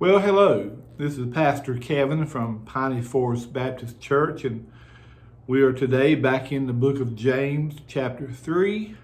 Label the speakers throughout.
Speaker 1: Well, hello. This is Pastor Kevin from Piney Forest Baptist Church, and we are today back in the book of James, chapter 3,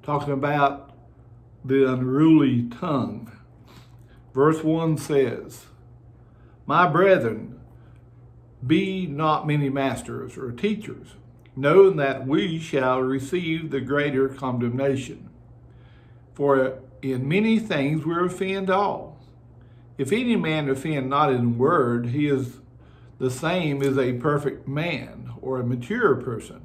Speaker 1: talking about the unruly tongue. Verse 1 says, "My brethren, be not many masters or teachers, knowing that we shall receive the greater condemnation. For in many things we offend all. If any man offend not in word, he is the same as a perfect man or a mature person,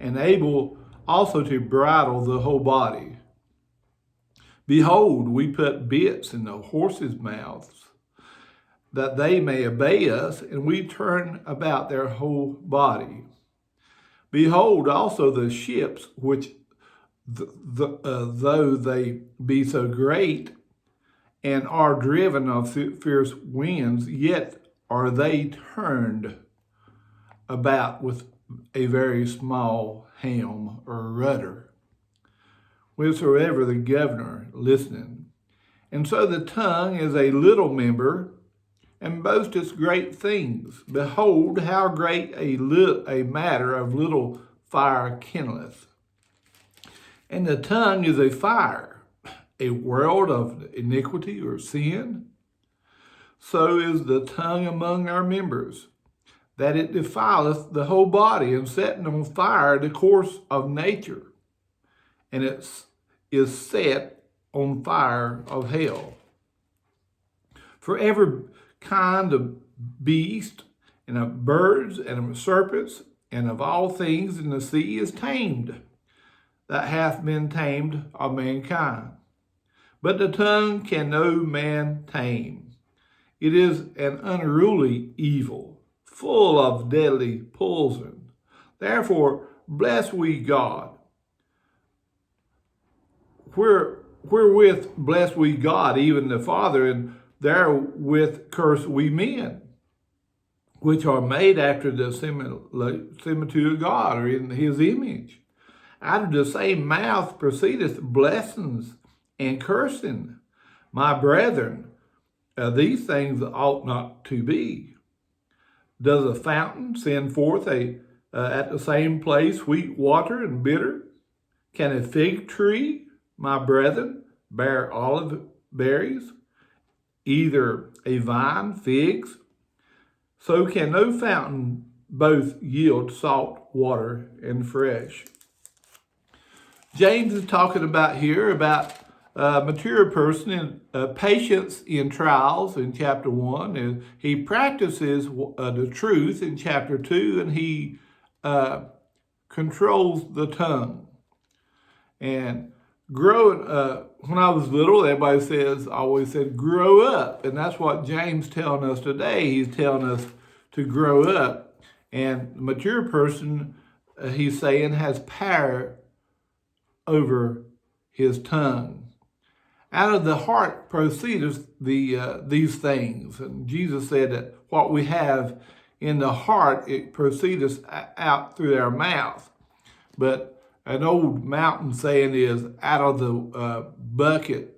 Speaker 1: and able also to bridle the whole body. Behold, we put bits in the horses' mouths, that they may obey us, and we turn about their whole body. Behold also the ships, which though they be so great, and are driven of fierce winds, yet are they turned about with a very small helm or rudder, whithersoever the governor listening. And so the tongue is a little member, and boasteth great things. Behold, how great a matter of little fire kindleth. And the tongue is a fire, a world of iniquity or sin. So is the tongue among our members, that it defileth the whole body, and setteth on fire the course of nature, and it is set on fire of hell. For every kind of beast, and of birds, and of serpents, and of all things in the sea is tamed, that hath been tamed of mankind. But the tongue can no man tame. It is an unruly evil, full of deadly poison. Therefore, bless we God. Wherewith bless we God, even the Father, and therewith curse we men, which are made after the similitude of God, or in his image. Out of the same mouth proceedeth blessings and cursing. My brethren, these things ought not to be. Does a fountain send forth at the same place sweet water and bitter? Can a fig tree, my brethren, bear olive berries, either a vine figs? So can no fountain both yield salt water and fresh." James is talking about here about a mature person and patience in trials in chapter 1. And he practices the truth in chapter 2, and he controls the tongue. And growing, when I was little, everybody always said, grow up. And that's what James telling us today. He's telling us to grow up. And the mature person, he's saying, has power over his tongue. Out of the heart proceedeth these things. And Jesus said that what we have in the heart, it proceedeth out through our mouth. But an old mountain saying is, out of the bucket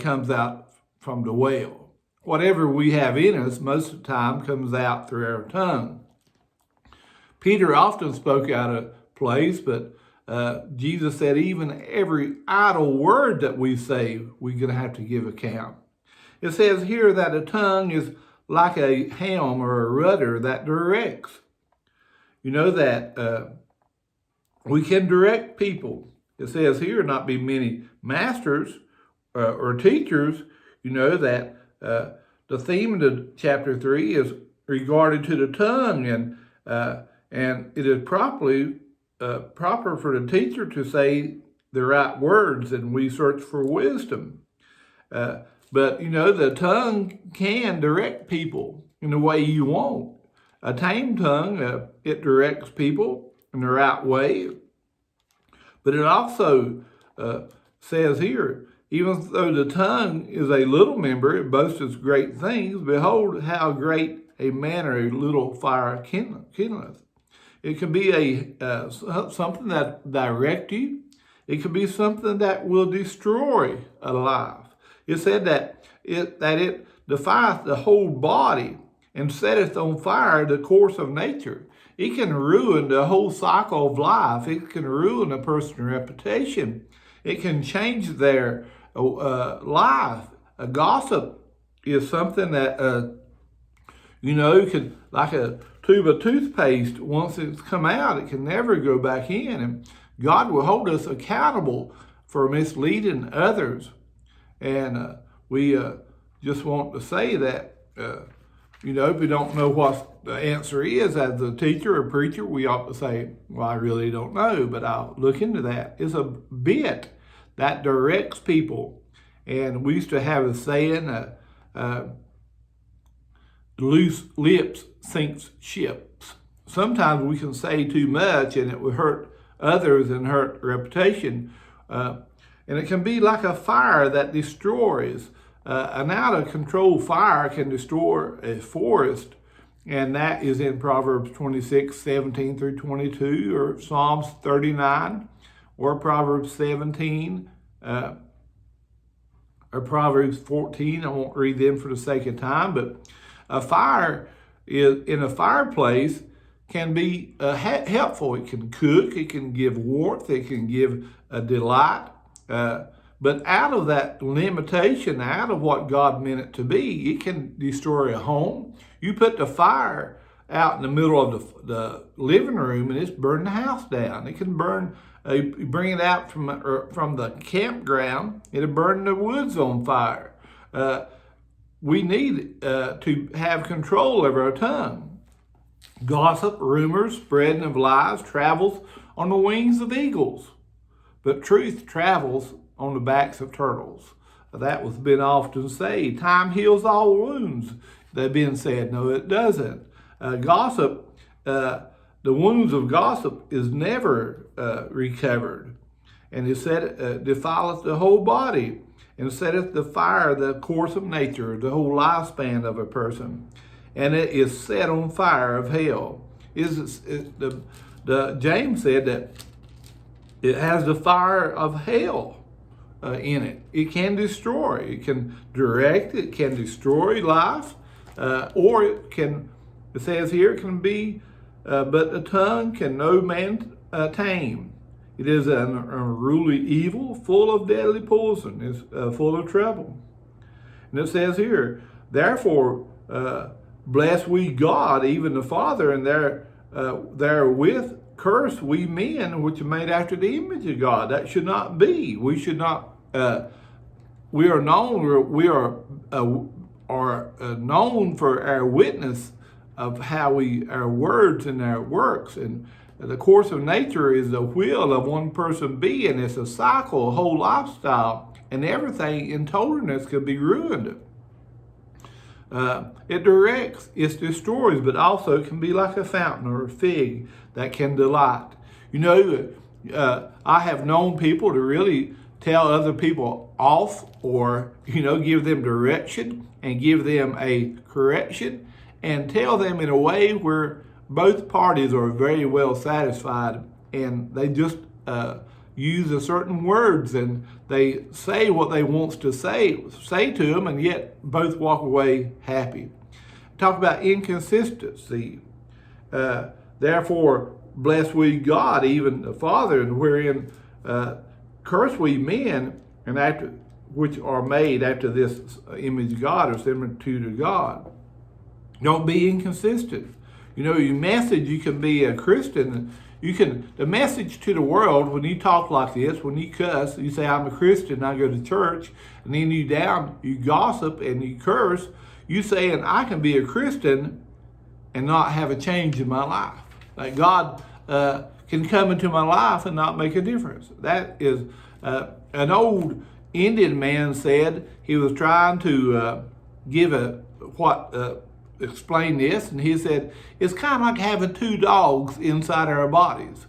Speaker 1: comes out from the well. Whatever we have in us, most of the time, comes out through our tongue. Peter often spoke out of place, but Jesus said even every idle word that we say, we're going to have to give account. It says here that the tongue is like a helm or a rudder that directs. You know that we can direct people. It says here not be many masters or teachers. You know that the theme of the chapter 3 is regarded to the tongue, and it is proper for the teacher to say the right words, and we search for wisdom. But, you know, the tongue can direct people in the way you want. A tame tongue, it directs people in the right way. But it also says here, even though the tongue is a little member, it boasteth great things. Behold, how great a manner a little fire kindleth. It can be something that directs you. It can be something that will destroy a life. It said that it defieth the whole body and setteth on fire the course of nature. It can ruin the whole cycle of life. It can ruin a person's reputation. It can change their life. A gossip is something that, could, like a tube of toothpaste, once it's come out, it can never go back in. And God will hold us accountable for misleading others. And we just want to say that, if we don't know what the answer is as a teacher or preacher, we ought to say, well, I really don't know, but I'll look into that. It's a bit that directs people. And we used to have a saying, loose lips sinks ships. Sometimes we can say too much and it will hurt others and hurt reputation. And it can be like a fire that destroys. An out-of-control fire can destroy a forest, and that is in Proverbs 26, 17 through 22, or Psalms 39, or Proverbs 17, or Proverbs 14. I won't read them for the sake of time, but a fire in a fireplace can be helpful. It can cook, it can give warmth, it can give a delight. But out of that limitation, out of what God meant it to be, it can destroy a home. You put the fire out in the middle of the living room and it's burning the house down. It can burn, you bring it out from the campground, it'll burn the woods on fire. We need to have control over our tongue. Gossip, rumors, spreading of lies travels on the wings of eagles, but truth travels on the backs of turtles. That was been often said. Time heals all wounds. They've been said. No, it doesn't. Gossip, the wounds of gossip is never recovered. And it said, defileth the whole body, and setteth the fire the course of nature, the whole lifespan of a person. And it is set on fire of hell. James said that it has the fire of hell in it. It can destroy. It can direct. It can destroy life. Or it says here, it can be, but the tongue can no man tame. It is an unruly evil, full of deadly poison. It's full of trouble. And it says here, therefore, bless we God, even the Father, and therewith curse we men which are made after the image of God. That should not be. We should not. We are known for our witness of how our words and our works. And the course of nature is the will of one person being. It's a cycle, a whole lifestyle, and everything in totalness can be ruined. It directs, it destroys, but also can be like a fountain or a fig that can delight. I have known people to really tell other people off, or, give them direction and give them a correction and tell them in a way where both parties are very well satisfied, and they just use a certain words and they say what they want to say to them, and yet both walk away happy. Talk about inconsistency. Therefore, bless we God, even the Father, and wherein curse we men, and after which are made after this image of God, or similitude of God. Don't be inconsistent. Your message, you can be a Christian. The message to the world, when you talk like this, when you cuss, you say, I'm a Christian, I go to church, and then you gossip and you curse, you saying, I can be a Christian and not have a change in my life. Like God can come into my life and not make a difference. That is, an old Indian man said, he was trying to explain this, and he said, it's kind of like having two dogs inside our bodies,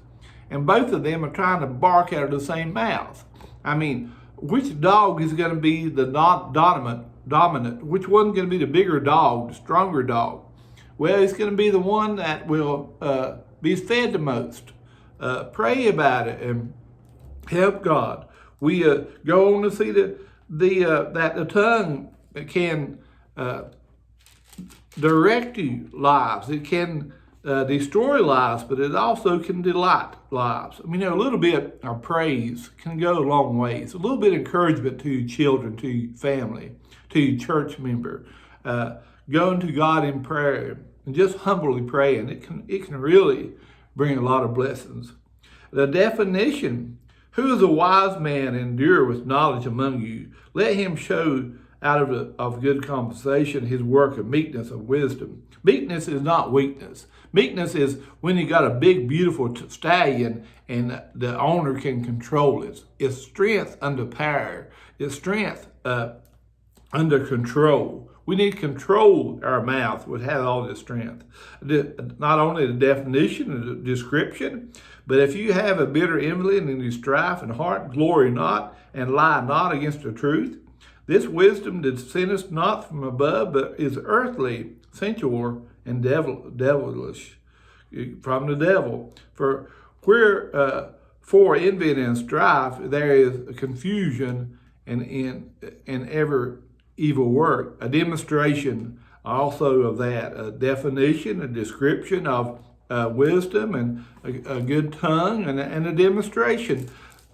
Speaker 1: and both of them are trying to bark out of the same mouth. I mean, which dog is going to be the dominant? Which one's going to be the bigger dog, the stronger dog? Well, it's going to be the one that will be fed the most. Pray about it and help God. We go on to see the that the tongue can direct you lives. It can destroy lives, but it also can delight lives. I mean, a little bit of praise can go a long ways. A little bit of encouragement to children, to family, to church member. Going to God in prayer and just humbly praying, it can really bring a lot of blessings. The definition: who is a wise man and endure with knowledge among you? Let him show out of good conversation his work of meekness and wisdom. Meekness is not weakness. Meekness is when you got a big, beautiful stallion and the owner can control it. It's strength under power. It's strength under control. We need to control our mouth, which has all this strength. Not only the definition and the description, but if you have a bitter envy and any strife in heart, glory not, and lie not against the truth. This wisdom descendeth not from above, but is earthly, sensual, and devilish, from the devil. For where for envy and strife there is confusion and in every evil work. A demonstration also of that, a definition, a description of wisdom and a good tongue and a demonstration.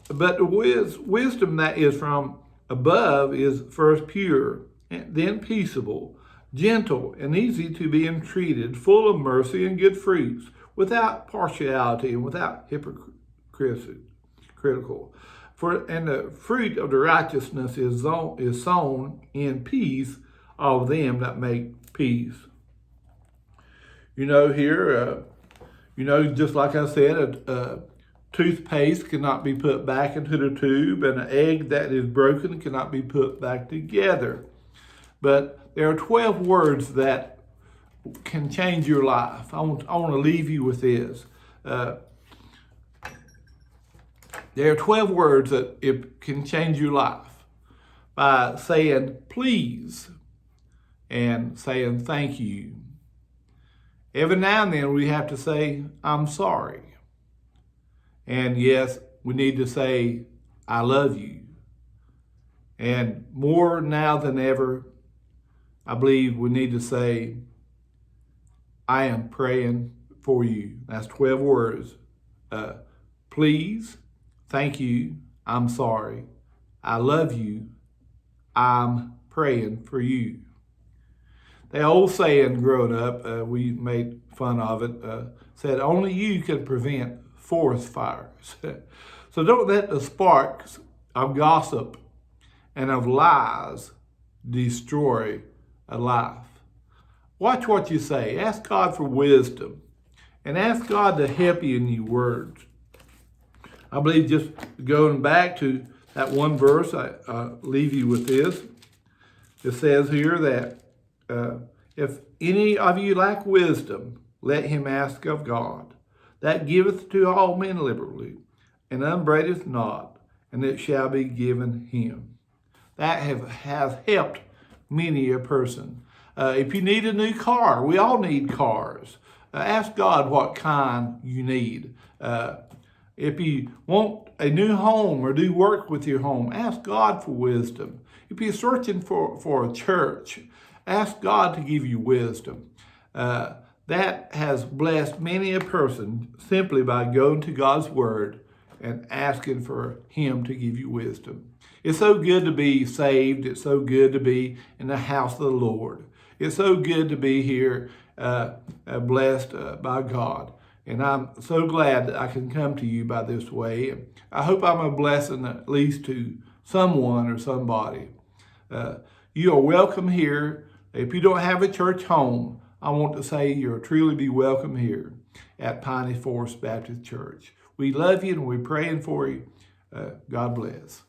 Speaker 1: But the wisdom that is from above is first pure, then peaceable, gentle, and easy to be entreated, full of mercy and good fruits, without partiality and without hypocrisy. And the fruit of the righteousness is sown in peace of them that make peace. Here, just like I said, a toothpaste cannot be put back into the tube, and an egg that is broken cannot be put back together. But there are 12 words that can change your life. I want to leave you with this. There are 12 words that it can change your life by saying please and saying thank you. Every now and then we have to say, I'm sorry. And yes, we need to say, I love you. And more now than ever, I believe we need to say, I am praying for you. That's 12 words. Please, thank you, I'm sorry, I love you, I'm praying for you. The old saying growing up, we made fun of it, said only you can prevent forest fires. So don't let the sparks of gossip and of lies destroy a life. Watch what you say. Ask God for wisdom and ask God to help you in your words. I believe, just going back to that one verse, I leave you with this. It says here that if any of you lack wisdom, let him ask of God, that giveth to all men liberally, and upbraideth not, and it shall be given him. That has helped many a person. If you need a new car, we all need cars. Ask God what kind you need. If you want a new home or do work with your home, ask God for wisdom. If you're searching for a church, ask God to give you wisdom. That has blessed many a person simply by going to God's Word and asking for Him to give you wisdom. It's so good to be saved. It's so good to be in the house of the Lord. It's so good to be here, blessed by God. And I'm so glad that I can come to you by this way. I hope I'm a blessing at least to someone or somebody. You are welcome here. If you don't have a church home, I want to say you'll truly be welcome here at Piney Forest Baptist Church. We love you and we're praying for you. God bless.